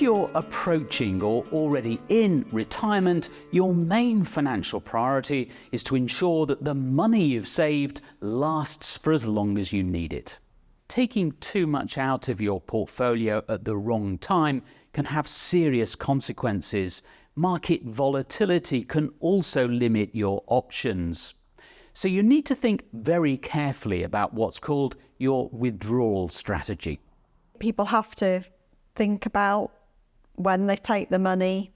you're approaching or already in retirement, your main financial priority is to ensure that the money you've saved lasts for as long as you need it. Taking too much out of your portfolio at the wrong time can have serious consequences. Market volatility can also limit your options. So you need to think very carefully about what's called your withdrawal strategy. People have to think about when they take the money,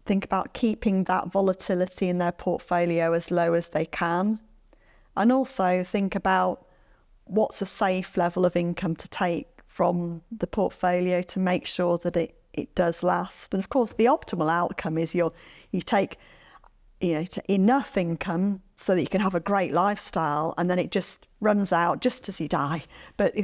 think about keeping that volatility in their portfolio as low as they can, and also think about what's a safe level of income to take from the portfolio to make sure that it does last. And of course, the optimal outcome is you take enough income so that you can have a great lifestyle, and then it just runs out just as you die. But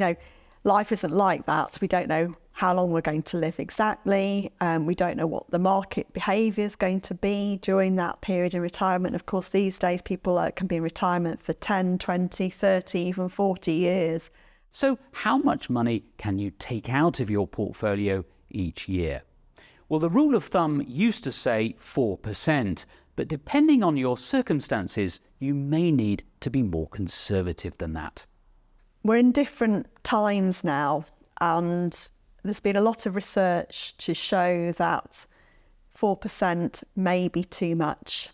life isn't like that. We don't know how long we're going to live exactly. We don't know what the market behaviour is going to be during that period in retirement. Of course, these days people can be in retirement for 10, 20, 30, even 40 years. So how much money can you take out of your portfolio each year? Well, the rule of thumb used to say 4%, but depending on your circumstances, you may need to be more conservative than that. We're in different times now, and there's been a lot of research to show that 4% may be too much.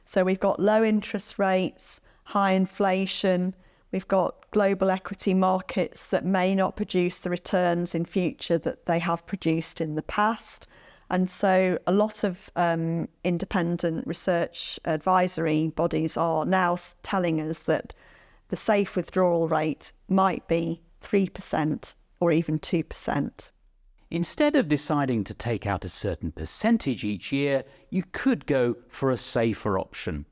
So we've got low interest rates, high inflation, we've got global equity markets that may not produce the returns in future that they have produced in the past. And so a lot of independent research advisory bodies are now telling us that the safe withdrawal rate might be 3% or even 2%. Instead of deciding to take out a certain percentage each year, you could go for a safer option.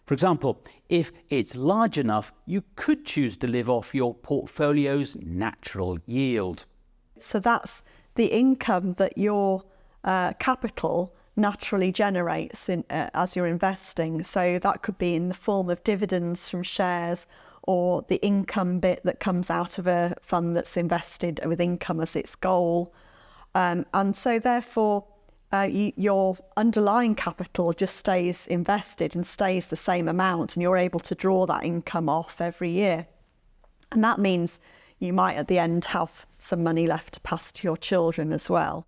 For example, if it's large enough, you could choose to live off your portfolio's natural yield. So that's the income that your capital naturally generates as you're investing. So that could be in the form of dividends from shares, or the income bit that comes out of a fund that's invested with income as its goal. And so therefore, your underlying capital just stays invested and stays the same amount, and you're able to draw that income off every year. And that means you might at the end have some money left to pass to your children as well.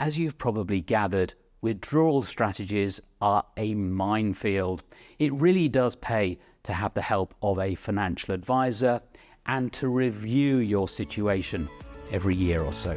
As you've probably gathered, withdrawal strategies are a minefield. It really does pay to have the help of a financial advisor and to review your situation every year or so.